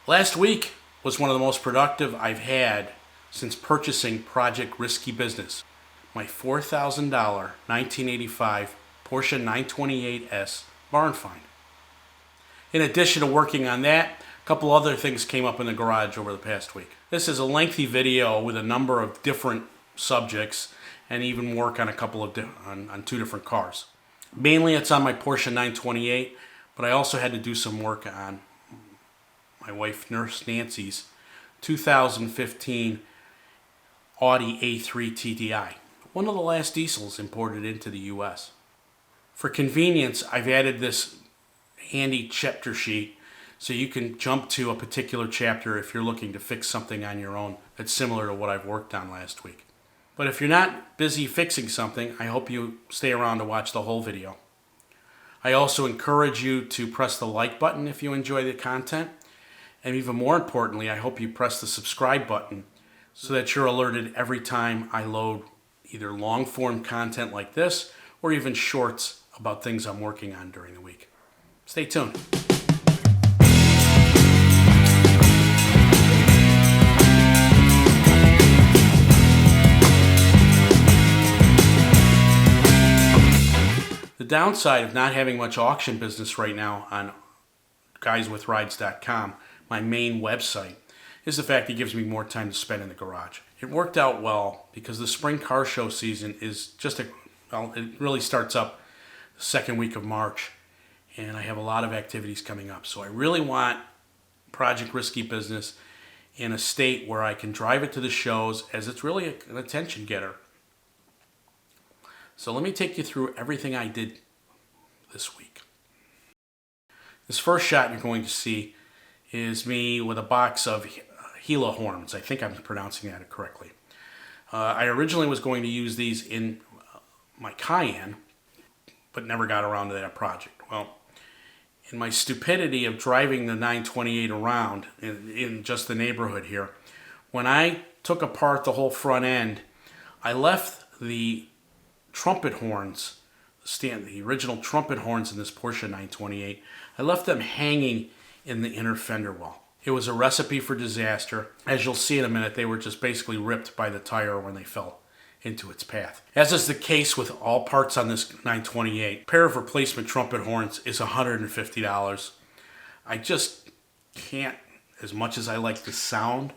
Last week was one of the most productive I've had since purchasing Project Risky Business, my $4,000 1985 Porsche 928S barn find. In addition to working on that, a couple other things came up in the garage over the past week. This is a lengthy video with a number of different subjects and even work on a couple of on two different cars. Mainly it's on my Porsche 928, but I also had to do some work on my wife Nurse Nancy's 2015 Audi A3 TDI, one of the last diesels imported into the US. For convenience, I've added this handy chapter sheet so you can jump to a particular chapter if you're looking to fix something on your own that's similar to what I've worked on last week. But if you're not busy fixing something, I hope you stay around to watch the whole video. I also encourage you to press the like button if you enjoy the content. And even more importantly, I hope you press the subscribe button so that you're alerted every time I load either long-form content like this or even shorts about things I'm working on during the week. Stay tuned. The downside of not having much auction business right now on guyswithrides.com, my main website, is the fact it gives me more time to spend in the garage. It worked out well because the spring car show season is it really starts up the second week of March, and I have a lot of activities coming up. So I really want Project Risky Business in a state where I can drive it to the shows, as it's really an attention getter. So let me take you through everything I did this week. This first shot you're going to see is me with a box of Gila horns. I think I'm pronouncing that correctly. I originally was going to use these in my Cayenne, but never got around to that project. Well, in my stupidity of driving the 928 around in just the neighborhood here, when I took apart the whole front end, I left the trumpet horns, the original trumpet horns in this Porsche 928, I left them hanging in the inner fender well. It was a recipe for disaster. As you'll see in a minute, they were just basically ripped by the tire when they fell into its path. As is the case with all parts on this 928, a pair of replacement trumpet horns is $150. I just can't, as much as I like the sound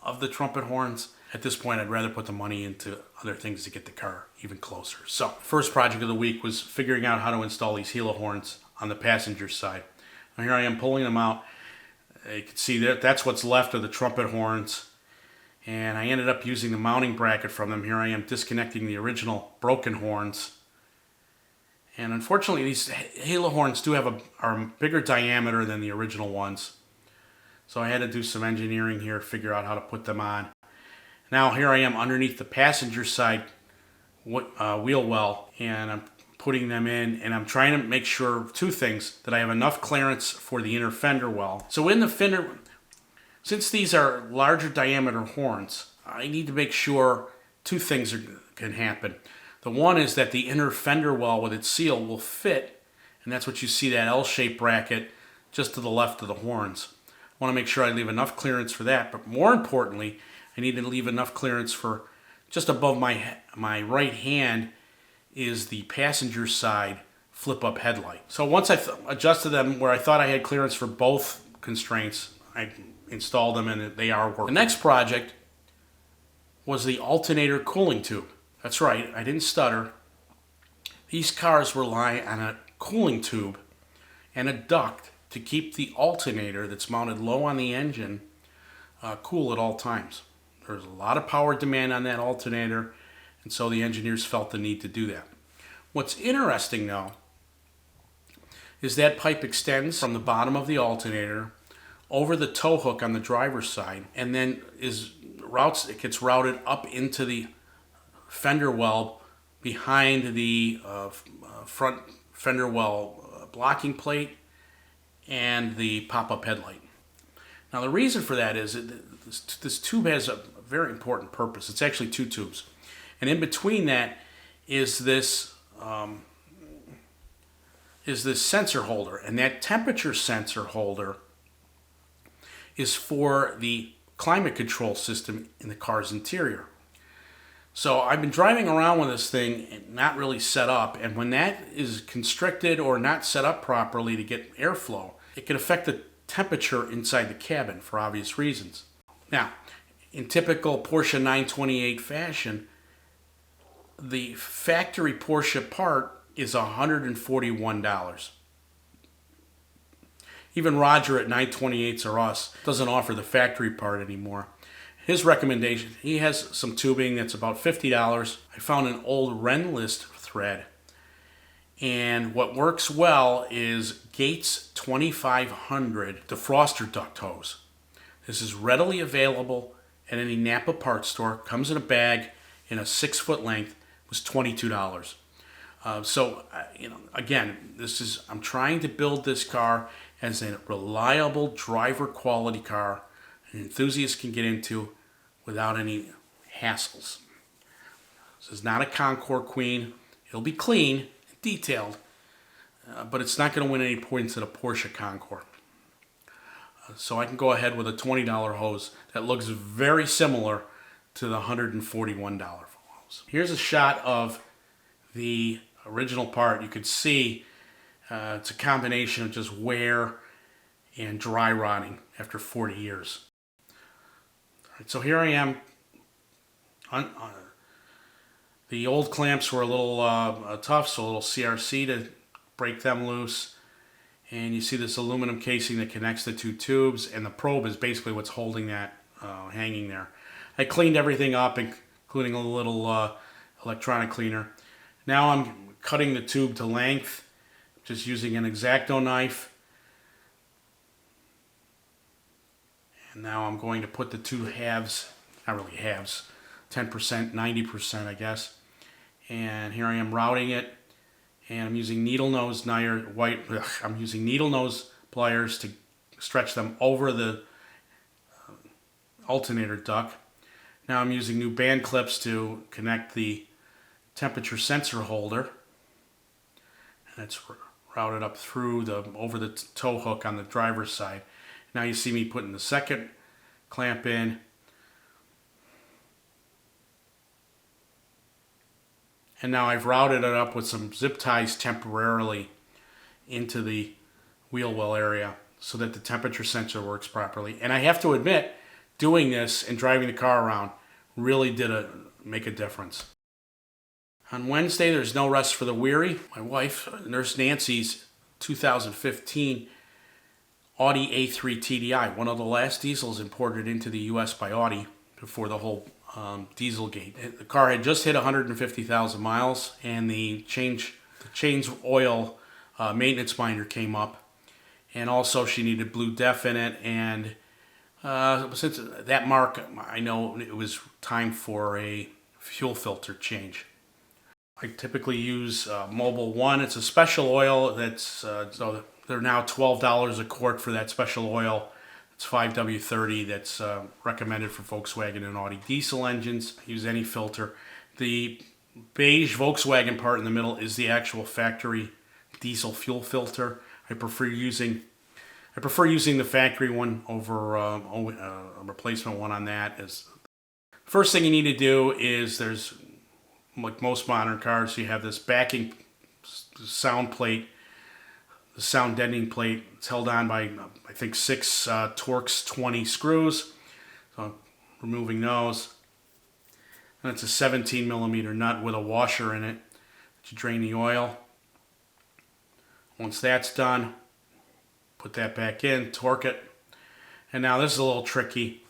of the trumpet horns, at this point I'd rather put the money into other things to get the car even closer. So, first project of the week was figuring out how to install these Gila horns on the passenger side. Now here I am pulling them out. You can see that's what's left of the trumpet horns. And I ended up using the mounting bracket from them. Here I am disconnecting the original broken horns. And unfortunately, these Gila horns are a bigger diameter than the original ones. So I had to do some engineering here, figure out how to put them on. Now here I am underneath the passenger side wheel well, and I'm putting them in, and I'm trying to make sure of two things: that I have enough clearance for the inner fender well. So in the fender, since these are larger diameter horns, I need to make sure two things can happen. The one is that the inner fender well with its seal will fit, and that's what you see, that L-shaped bracket just to the left of the horns. I want to make sure I leave enough clearance for that, but more importantly, I need to leave enough clearance for just above my right hand is the passenger side flip-up headlight. So once I adjusted them where I thought I had clearance for both constraints, I installed them and they are working. The next project was the alternator cooling tube. That's right, I didn't stutter. These cars rely on a cooling tube and a duct to keep the alternator that's mounted low on the engine cool at all times. There's a lot of power demand on that alternator, and so the engineers felt the need to do that. What's interesting, though, is that pipe extends from the bottom of the alternator over the tow hook on the driver's side, and then it gets routed up into the fender well behind the front fender well blocking plate and the pop-up headlight. Now the reason for that is this tube has a very important purpose. It's actually two tubes, and in between that is this sensor holder, and that temperature sensor holder is for the climate control system in the car's interior. So I've been driving around with this thing and not really set up, and when that is constricted or not set up properly to get airflow, it can affect the temperature inside the cabin for obvious reasons. Now, in typical Porsche 928 fashion, the factory Porsche part is $141. Even Roger at 928s or us doesn't offer the factory part anymore. His recommendation, he has some tubing that's about $50. I found an old Ren list thread. And what works well is Gates 2500 defroster duct hose. This is readily available at any Napa parts store. Comes in a bag in a 6-foot length. It was $22. Again, I'm trying to build this car as a reliable driver quality car an enthusiast can get into without any hassles. This is not a Concours Queen. It'll be clean, detailed, but it's not going to win any points at a Porsche Concours. So I can go ahead with a $20 hose that looks very similar to the $141 hose. Here's a shot of the original part. You can see it's a combination of just wear and dry rotting after 40 years. All right, so here I am. The old clamps were a little tough, so a little CRC to break them loose. And you see this aluminum casing that connects the two tubes, and the probe is basically what's holding that hanging there. I cleaned everything up, including a little electronic cleaner. Now I'm cutting the tube to length, just using an X-Acto knife. And now I'm going to put the two halves, not really halves, 10%, 90% I guess. And here I am routing it. And I'm using needle nose pliers to stretch them over the alternator duct. Now I'm using new band clips to connect the temperature sensor holder. And it's routed up through over the tow hook on the driver's side. Now you see me putting the second clamp in. And now I've routed it up with some zip ties temporarily into the wheel well area so that the temperature sensor works properly. And I have to admit, doing this and driving the car around really did make a difference. On Wednesday, there's no rest for the weary. My wife, Nurse Nancy's 2015 Audi A3 TDI, one of the last diesels imported into the U.S. by Audi before the whole Dieselgate. The car had just hit 150,000 miles, and the change oil maintenance binder came up, and also she needed blue def in it. And since that mark, I know it was time for a fuel filter change. I typically use Mobil 1. It's a special oil that's so they're now $12 a quart for that special oil. It's 5W30 that's recommended for Volkswagen and Audi diesel engines. Use any filter. The beige Volkswagen part in the middle is the actual factory diesel fuel filter. I prefer using the factory one over a replacement one on that. First thing you need to do is there's, like most modern cars, you have this backing sound plate. The sound deadening plate. It's held on by, I think, 6 Torx 20 screws. So I'm removing those. And it's a 17 millimeter nut with a washer in it to drain the oil. Once that's done, put that back in, torque it. And now this is a little tricky.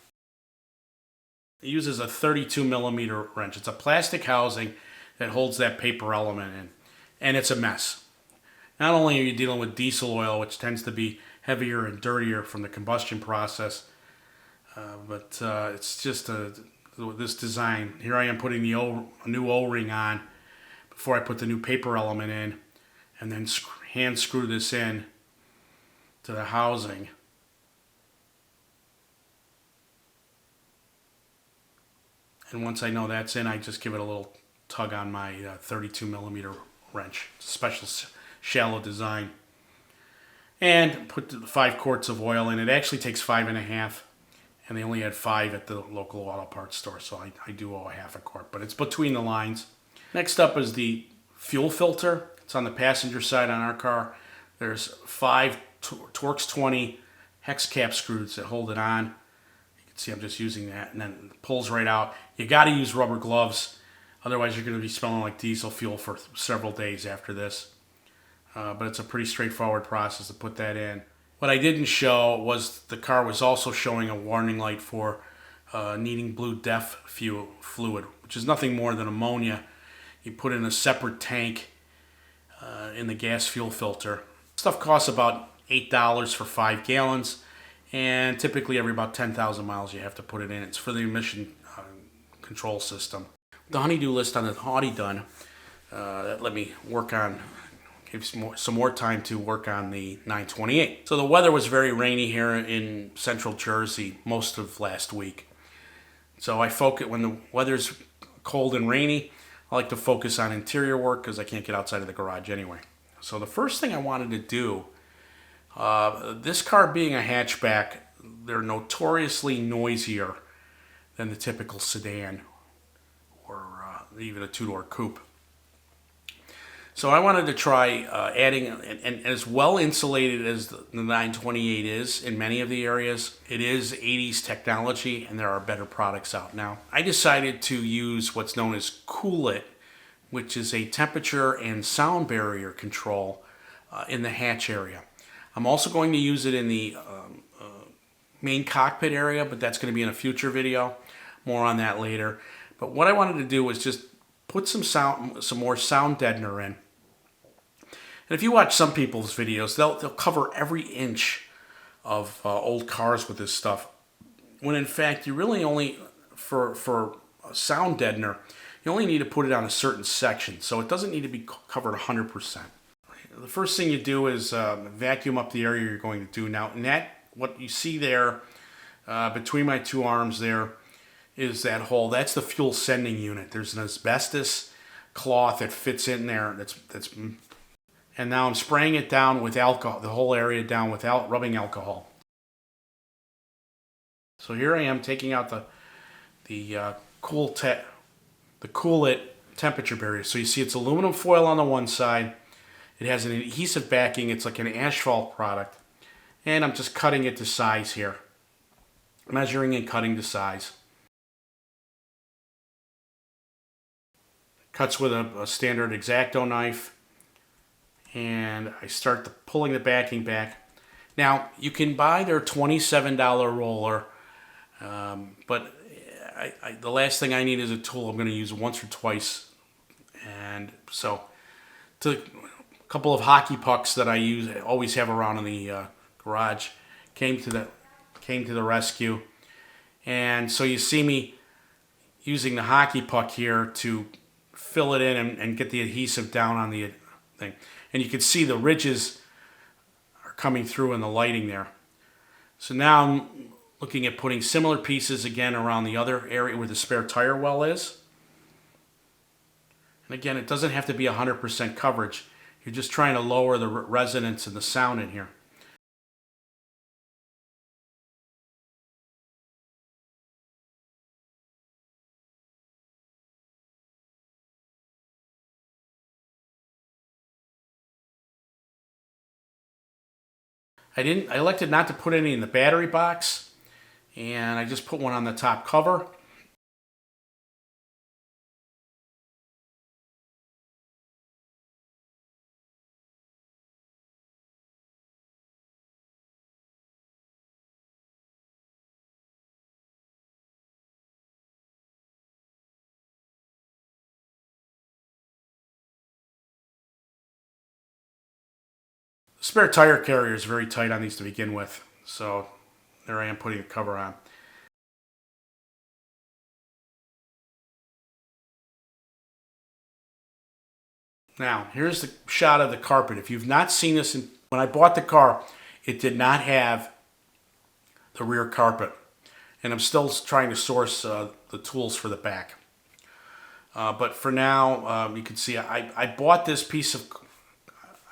It uses a 32 millimeter wrench. It's a plastic housing that holds that paper element in. And it's a mess. Not only are you dealing with diesel oil, which tends to be heavier and dirtier from the combustion process, but it's just this design. Here I am putting a new O-ring on before I put the new paper element in, and then hand screw this in to the housing. And once I know that's in, I just give it a little tug on my 32 millimeter wrench. It's a special shallow design. and put the 5 quarts of oil in. It actually takes 5.5, and they only had 5 at the local auto parts store, so I do owe a half a quart, but it's between the lines. Next up is the fuel filter. It's on the passenger side on our car. There's 5 Torx 20 hex cap screws that hold it on. You can see I'm just using that, and then it pulls right out. You got to use rubber gloves, otherwise you're going to be smelling like diesel fuel for several days after this. But it's a pretty straightforward process to put that in. What I didn't show was the car was also showing a warning light for needing blue DEF fluid, which is nothing more than ammonia. You put in a separate tank in the gas fuel filter. Stuff costs about $8 for 5 gallons, and typically every about 10,000 miles you have to put it in. It's for the emission control system. The honeydew list on the Audi done, that let me work on, gave some more time to work on the 928. So the weather was very rainy here in central Jersey most of last week. So I focus, when the weather's cold and rainy, I like to focus on interior work because I can't get outside of the garage anyway. So the first thing I wanted to do, this car being a hatchback, they're notoriously noisier than the typical sedan or even a two-door coupe. So I wanted to try adding, and as well insulated as the 928 is in many of the areas, it is 80s technology and there are better products out now. I decided to use what's known as Coolant, which is a temperature and sound barrier control in the hatch area. I'm also going to use it in the main cockpit area, but that's going to be in a future video. More on that later. But what I wanted to do was just put some more sound deadener in. And if you watch some people's videos, they'll cover every inch of old cars with this stuff. When in fact, you really only, for a sound deadener, you only need to put it on a certain section. So it doesn't need to be covered 100%. The first thing you do is vacuum up the area you're going to do. Now, and that, what you see there between my two arms there is that hole. That's the fuel sending unit. There's an asbestos cloth that fits in there. And now I'm spraying it down with alcohol, the whole area down without rubbing alcohol. So here I am taking out the Coolant temperature barrier. So you see it's aluminum foil on the one side. It has an adhesive backing. It's like an asphalt product. And I'm just cutting it to size here. Measuring and cutting to size. Cuts with a standard X-Acto knife. And I start pulling the backing back. Now, you can buy their $27 roller, but the last thing I need is a tool I'm going to use once or twice. And so, a couple of hockey pucks that I always have around in the garage, came to the rescue. And so you see me using the hockey puck here to fill it in and get the adhesive down on the thing. And you can see the ridges are coming through in the lighting there. So now I'm looking at putting similar pieces again around the other area where the spare tire well is. And again, it doesn't have to be 100% coverage. You're just trying to lower the resonance and the sound in here. I elected not to put any in the battery box, and I just put one on the top cover. The spare tire carrier is very tight on these to begin with, so there I am putting a cover on. Now, here's the shot of the carpet. If you've not seen this, when I bought the car, it did not have the rear carpet. And I'm still trying to source the tools for the back. But for now, you can see I bought this piece of,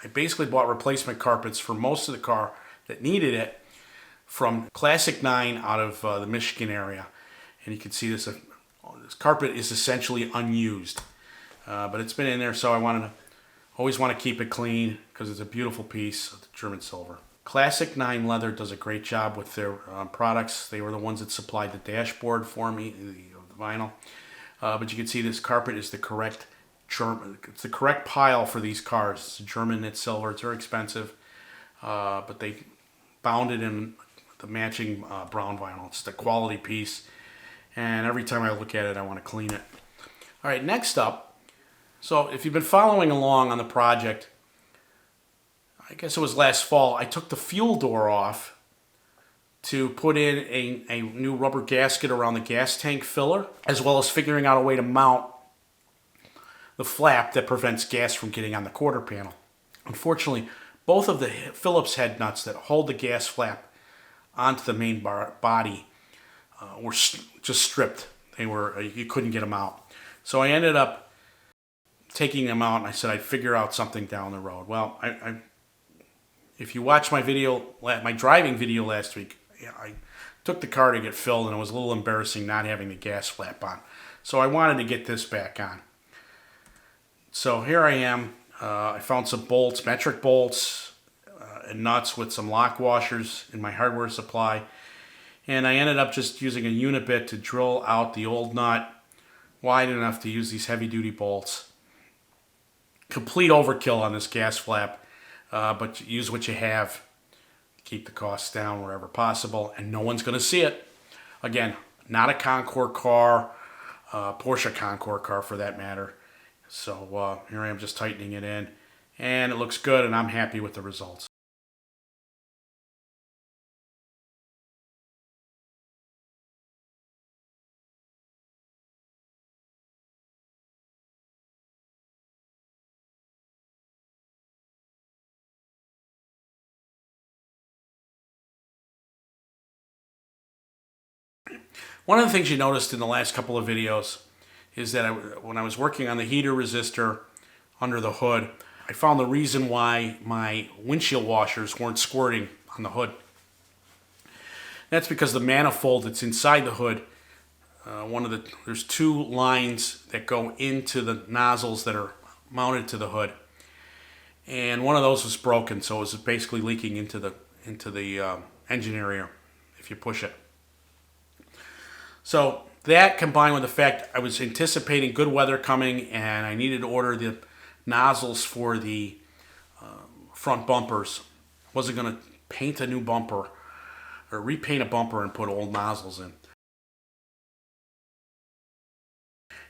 I basically bought replacement carpets for most of the car that needed it from Classic 9 out of the Michigan area. And you can see this carpet is essentially unused. But it's been in there, so I always want to keep it clean because it's a beautiful piece of German silver. Classic 9 Leather does a great job with their products. They were the ones that supplied the dashboard for me, the vinyl. But you can see this carpet is the correct German. It's the correct pile for these cars. It's a German knit silver. It's very expensive, but they bound it in the matching brown vinyl. It's the quality piece, and every time I look at it, I want to clean it. All right, next up. So if you've been following along on the project, I guess it was last fall, I took the fuel door off to put in a new rubber gasket around the gas tank filler, as well as figuring out a way to mount the flap that prevents gas from getting on the quarter panel. Unfortunately, both of the Phillips head nuts that hold the gas flap onto the main body were just stripped. You couldn't get them out. So I ended up taking them out, and I said I'd figure out something down the road. Well, if you watched my driving video last week, I took the car to get filled, and it was a little embarrassing not having the gas flap on. So I wanted to get this back on. So here I am. I found some bolts, metric bolts, and nuts with some lock washers in my hardware supply. And I ended up just using a unit bit to drill out the old nut wide enough to use these heavy-duty bolts. Complete overkill on this gas flap, but use what you have. Keep the costs down wherever possible, and no one's going to see it. Again, not a Concours car, Porsche Concours car for that matter. So here I am just tightening it in, and it looks good, and I'm happy with the results. One of the things you noticed in the last couple of videos is that when I was working on the heater resistor under the hood, I found the reason why my windshield washers weren't squirting on the hood. That's because the manifold that's inside the hood, there's two lines that go into the nozzles that are mounted to the hood, and one of those was broken, so it was basically leaking into the engine area if you push it. So that combined with the fact I was anticipating good weather coming and I needed to order the nozzles for the front bumpers. Wasn't going to paint a new bumper or repaint a bumper and put old nozzles in.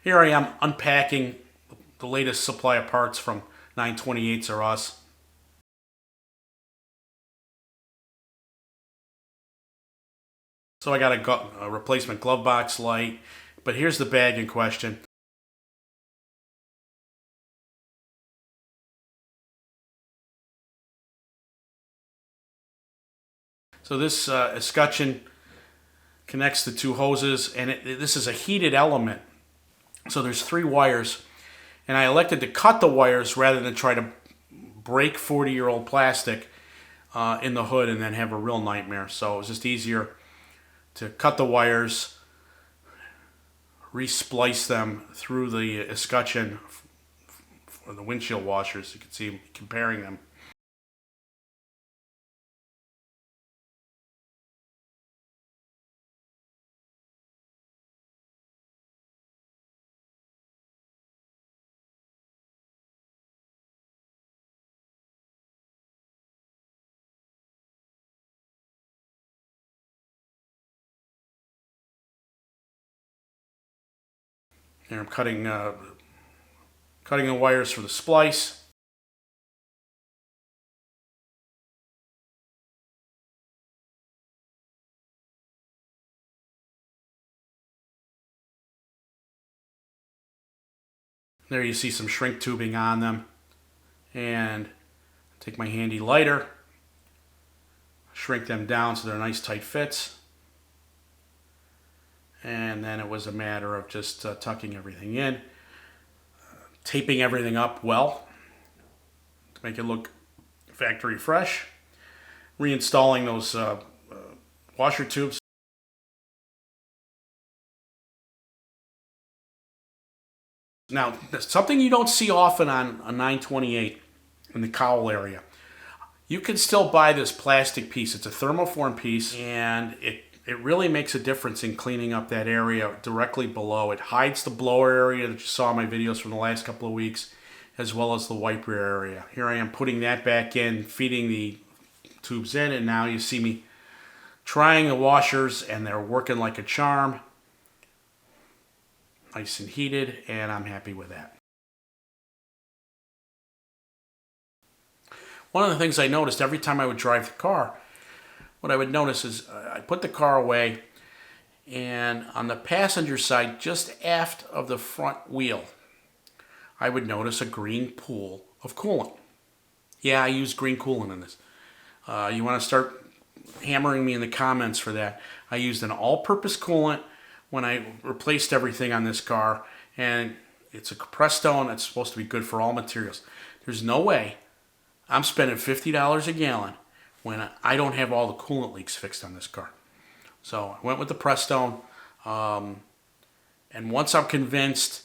Here I am unpacking the latest supply of parts from 928s or us. So I got a replacement glove box light, but here's the bag in question. So this escutcheon connects the two hoses, and this is a heated element. So there's 3 wires, and I elected to cut the wires rather than try to break 40-year-old plastic in the hood and then have a real nightmare. So it was just easier to cut the wires, re-splice them through the escutcheon for the windshield washers. You can see comparing them. Here I'm cutting the wires for the splice. There you see some shrink tubing on them. And take my handy lighter, shrink them down so they're nice tight fits. And then it was a matter of just tucking everything in, taping everything up well to make it look factory fresh, reinstalling those washer tubes. Now, something you don't see often on a 928 in the cowl area, you can still buy this plastic piece. It's a thermoform piece, and it really makes a difference in cleaning up that area directly below. It hides the blower area that you saw in my videos from the last couple of weeks, as well as the wiper area. Here I am putting that back in, feeding the tubes in, and now you see me trying the washers, and they're working like a charm. Nice and heated, and I'm happy with that. One of the things I noticed every time I would drive the car, what I would notice is I put the car away, and on the passenger side, just aft of the front wheel, I would notice a green pool of coolant. Yeah, I use green coolant in this. You want to start hammering me in the comments for that. I used an all-purpose coolant when I replaced everything on this car, and it's a Prestone that's supposed to be good for all materials. There's no way I'm spending $50 a gallon when I don't have all the coolant leaks fixed on this car. So I went with the Prestone, and once I'm convinced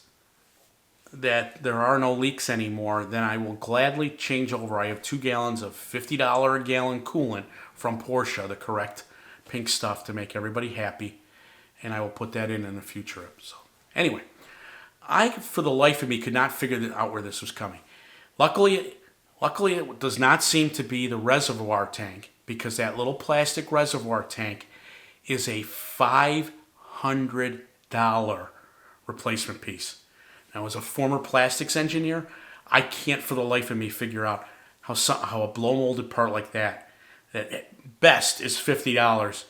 that there are no leaks anymore, then I will gladly change over. I have 2 gallons of $50 a gallon coolant from Porsche, the correct pink stuff to make everybody happy, and I will put that in a future episode. Anyway, I, for the life of me, could not figure out where this was coming. Luckily, it does not seem to be the reservoir tank, because that little plastic reservoir tank is a $500 replacement piece. Now, as a former plastics engineer, I can't for the life of me figure out how a blow molded part like that at best is $50,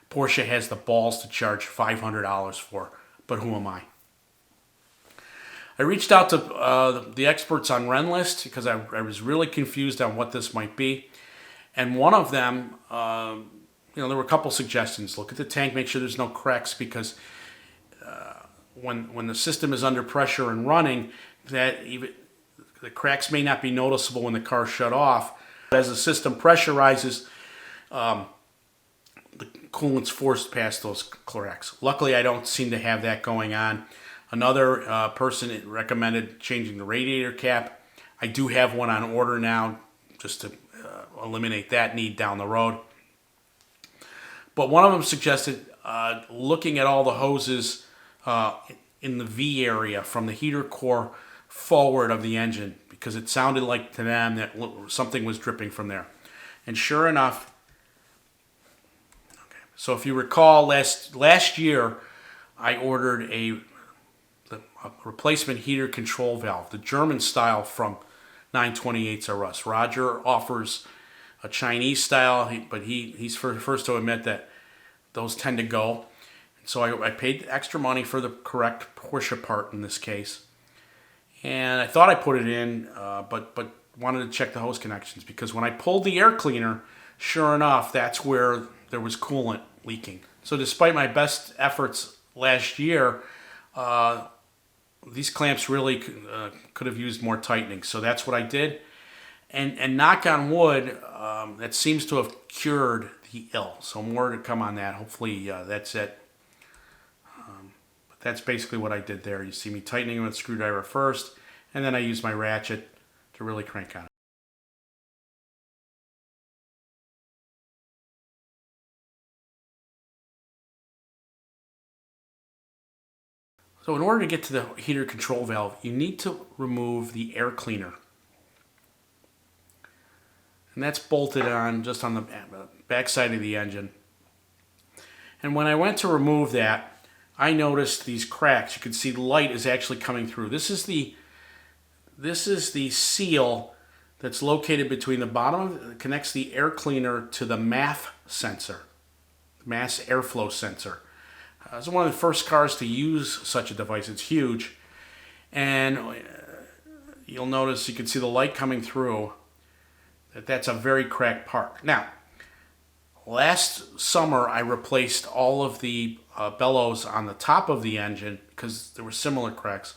Porsche has the balls to charge $500 for. But who am I? I reached out to the experts on Renlist because I was really confused on what this might be. And one of them, there were a couple suggestions. Look at the tank, make sure there's no cracks, because when the system is under pressure and running, the cracks may not be noticeable when the car's shut off. As the system pressurizes, the coolant's forced past those cracks. Luckily, I don't seem to have that going on. Another person recommended changing the radiator cap. I do have one on order now, just to eliminate that need down the road. But one of them suggested looking at all the hoses in the V area from the heater core forward of the engine, because it sounded like to them that something was dripping from there. And sure enough, okay. So if you recall, last year I ordered a replacement heater control valve, the German style from 928s R Us. Roger offers a Chinese style, but he's first to admit that those tend to go. So I paid extra money for the correct Porsche part in this case. And I thought I put it in, but wanted to check the hose connections, because when I pulled the air cleaner, sure enough, that's where there was coolant leaking. So despite my best efforts last year, these clamps really could have used more tightening. So that's what I did. And knock on wood, that seems to have cured the ill. So more to come on that. Hopefully that's it. But that's basically what I did there. You see me tightening with a screwdriver first, and then I use my ratchet to really crank on it. So in order to get to the heater control valve, you need to remove the air cleaner. And that's bolted on just on the back side of the engine. And when I went to remove that, I noticed these cracks. You can see the light is actually coming through. This is the seal that's located between the bottom, connects the air cleaner to the MAF sensor, mass airflow sensor. It's one of the first cars to use such a device. It's huge. And you'll notice, you can see the light coming through, that's a very cracked part. Now, last summer I replaced all of the bellows on the top of the engine because there were similar cracks.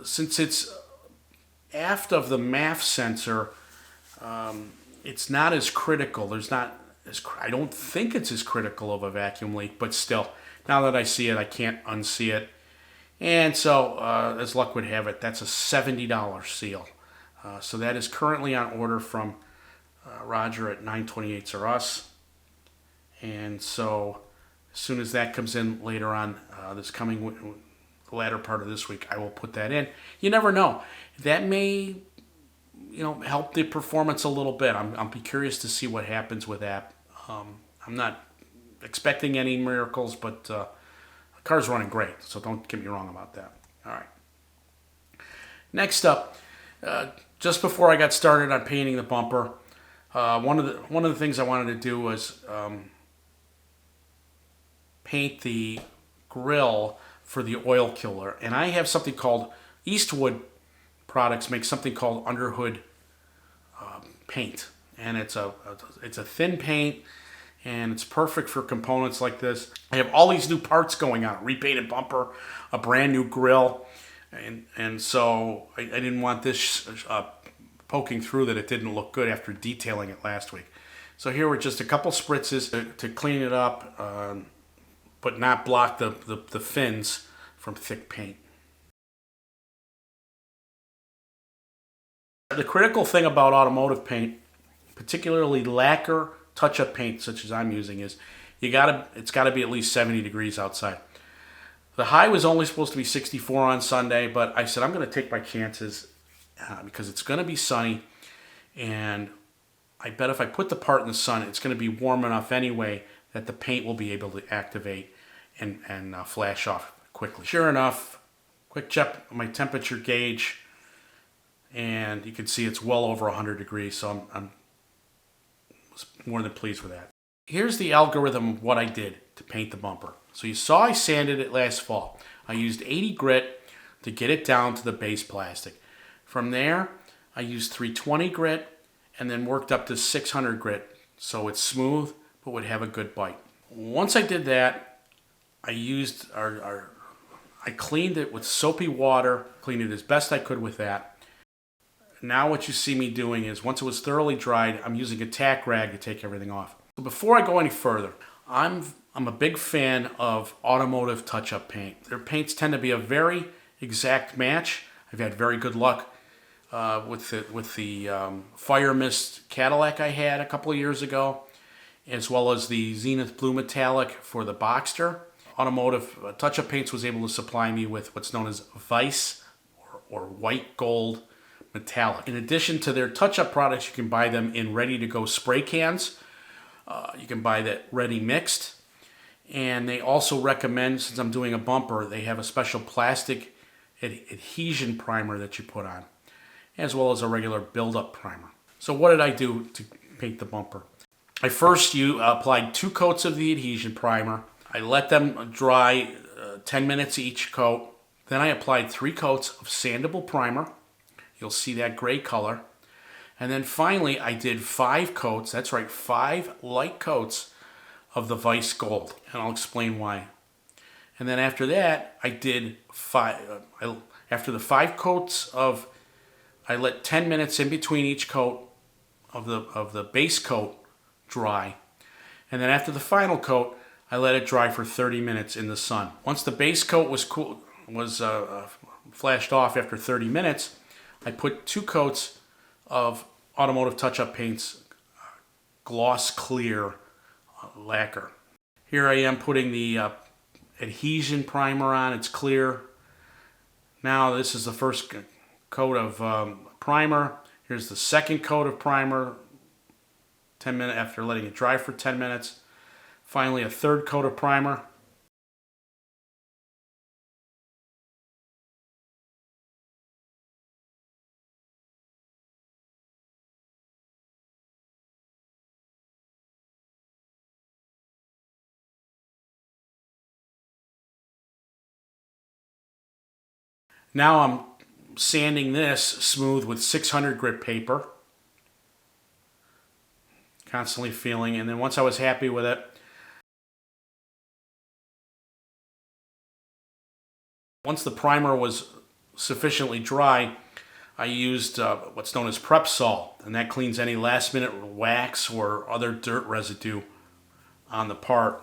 Since it's aft of the MAF sensor, it's not as critical. I don't think it's as critical of a vacuum leak, but still, now that I see it, I can't unsee it. And so, as luck would have it, that's a $70 seal. So that is currently on order from Roger at 928s or us. And so, as soon as that comes in later on, the latter part of this week, I will put that in. You never know. That may, help the performance a little bit. I'll be curious to see what happens with that. I'm not expecting any miracles, but the car's running great, so don't get me wrong about that. All right. Next up, just before I got started on painting the bumper, one of the things I wanted to do was paint the grill for the oil killer, and I have something called Eastwood products make something called underhood paint, and it's a thin paint, and it's perfect for components like this. I have all these new parts going on: repainted bumper, a brand new grill, and so I didn't want this poking through that it didn't look good after detailing it last week. So here were just a couple spritzes to clean it up, but not block the fins from thick paint. The critical thing about automotive paint, particularly lacquer touch-up paint such as I'm using, is it's got to be at least 70 degrees outside. The high was only supposed to be 64 on Sunday, but I said I'm going to take my chances because it's going to be sunny, and I bet if I put the part in the sun, it's going to be warm enough anyway that the paint will be able to activate and flash off quickly. Sure enough, quick check my temperature gauge, and you can see it's well over 100 degrees, so I'm more than pleased with that. Here's the algorithm of what I did to paint the bumper. So you saw I sanded it last fall. I used 80 grit to get it down to the base plastic. From there, I used 320 grit and then worked up to 600 grit so it's smooth but would have a good bite. Once I did that, I used I cleaned it with soapy water, cleaned it as best I could with that. Now what you see me doing is, once it was thoroughly dried, I'm using a tack rag to take everything off. So before I go any further, I'm a big fan of automotive touch-up paint. Their paints tend to be a very exact match. I've had very good luck with the Fire Mist Cadillac I had a couple of years ago, as well as the Zenith Blue Metallic for the Boxster. Automotive touch-up paints was able to supply me with what's known as Vice or white gold metallic. In addition to their touch-up products, you can buy them in ready-to-go spray cans. You can buy that ready mixed. And they also recommend, since I'm doing a bumper, they have a special plastic adhesion primer that you put on, as well as a regular build-up primer. So what did I do to paint the bumper? I first applied 2 coats of the adhesion primer. I let them dry 10 minutes each coat. Then I applied 3 coats of sandable primer. You'll see that gray color. And then finally, I did 5 coats, that's right, 5 light coats of the Vice Gold. And I'll explain why. And then after that, I did 5, after the 5 coats I let 10 minutes in between each coat of the base coat dry. And then after the final coat, I let it dry for 30 minutes in the sun. Once the base coat was flashed off after 30 minutes, I put 2 coats of automotive touch-up paints, gloss clear lacquer. Here I am putting the adhesion primer on. It's clear. Now this is the first coat of primer. Here's the second coat of primer 10 minutes after letting it dry for 10 minutes. Finally, a third coat of primer. Now I'm sanding this smooth with 600 grit paper. Constantly feeling, and then once I was happy with it, once the primer was sufficiently dry, I used what's known as prep salt, and that cleans any last minute wax or other dirt residue on the part.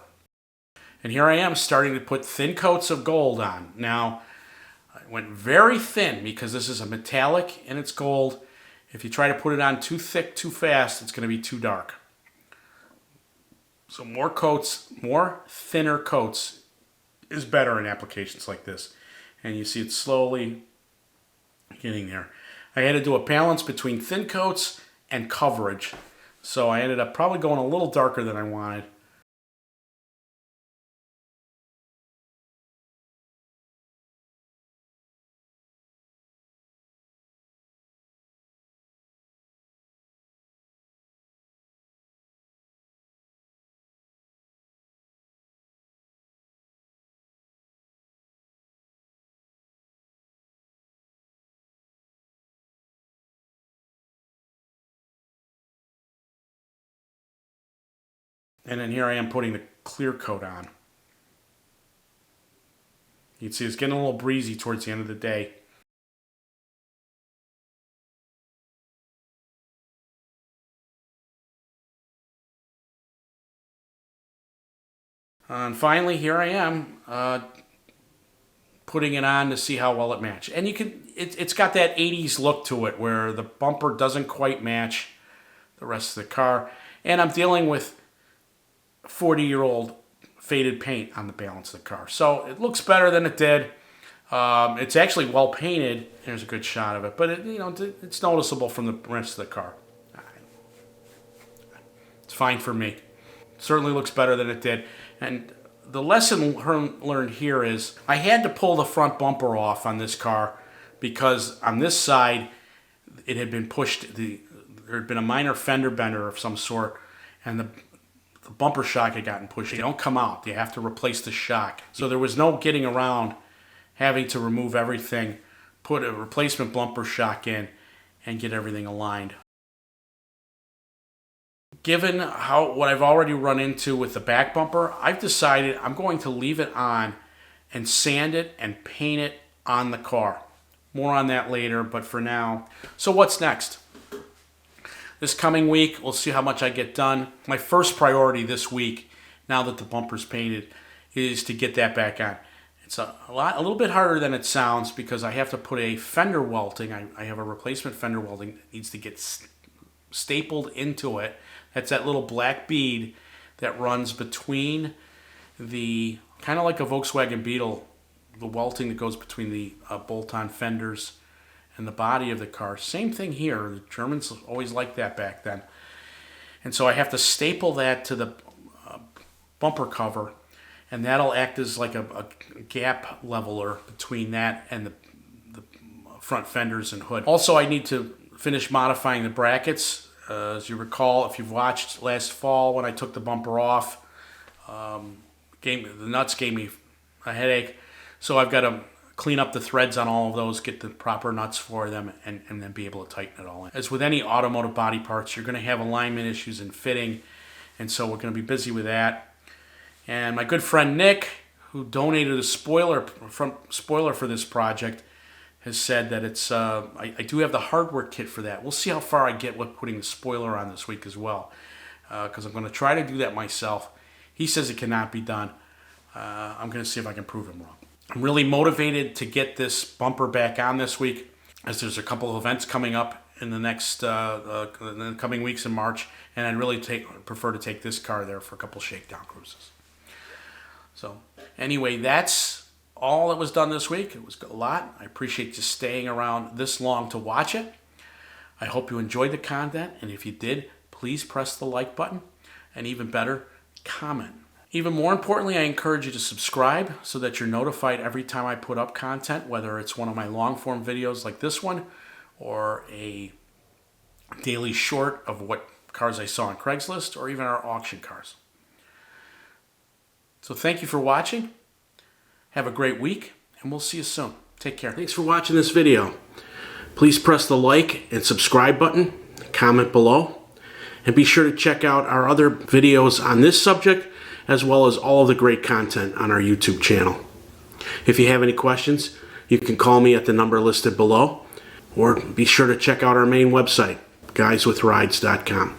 And here I am starting to put thin coats of gold on. Now, I went very thin because this is a metallic and it's gold. If you try to put it on too thick, too fast, it's going to be too dark. So more coats, more thinner coats is better in applications like this. And you see it slowly getting there. I had to do a balance between thin coats and coverage. So I ended up probably going a little darker than I wanted. And then here I am putting the clear coat on. You can see it's getting a little breezy towards the end of the day. And finally, here I am putting it on to see how well it matches. And you can, it's got that 80s look to it where the bumper doesn't quite match the rest of the car. And I'm dealing with 40-year-old faded paint on the balance of the car. So it looks better than it did. It's actually well painted. There's a good shot of it, but it's noticeable from the rest of the car. It's fine for me. Certainly looks better than it did. And the lesson learned here is I had to pull the front bumper off on this car because on this side it had been pushed. There had been a minor fender bender of some sort, and the bumper shock had gotten pushed. They don't come out. You have to replace the shock. So there was no getting around having to remove everything, put a replacement bumper shock in, and get everything aligned. Given what I've already run into with the back bumper, I've decided I'm going to leave it on and sand it and paint it on the car. More on that later, but for now. So what's next? This coming week, we'll see how much I get done. My first priority this week, now that the bumper's painted, is to get that back on. It's a little bit harder than it sounds because I have to put a fender welting. I have a replacement fender welting that needs to get stapled into it. That's that little black bead that runs between the, kind of like a Volkswagen Beetle, the welting that goes between the bolt-on fenders and the body of the car. Same thing here. The Germans always liked that back then. And so I have to staple that to the bumper cover, and that'll act as like a gap leveler between that and the front fenders and hood. Also, I need to finish modifying the brackets. As you recall, if you've watched last fall when I took the bumper off, the nuts gave me a headache. So I've got to clean up the threads on all of those, get the proper nuts for them, and then be able to tighten it all in. As with any automotive body parts, you're going to have alignment issues and fitting, and so we're going to be busy with that. And my good friend Nick, who donated a spoiler for this project, has said that it's I do have the hardware kit for that. We'll see how far I get with putting the spoiler on this week as well, because I'm going to try to do that myself. He says it cannot be done. I'm going to see if I can prove him wrong. I'm really motivated to get this bumper back on this week, as there's a couple of events coming up in the next in the coming weeks in March, and I'd really prefer to take this car there for a couple shakedown cruises. So anyway, that's all that was done this week. It was a lot. I appreciate you staying around this long to watch it. I hope you enjoyed the content, and if you did, please press the like button, and even better, comment. Even more importantly, I encourage you to subscribe so that you're notified every time I put up content, whether it's one of my long-form videos like this one or a daily short of what cars I saw on Craigslist or even our auction cars. So thank you for watching. Have a great week, and we'll see you soon. Take care. Thanks for watching this video. Please press the like and subscribe button, comment below, and be sure to check out our other videos on this subject, as well as all of the great content on our YouTube channel. If you have any questions, you can call me at the number listed below. or be sure to check out our main website, guyswithrides.com.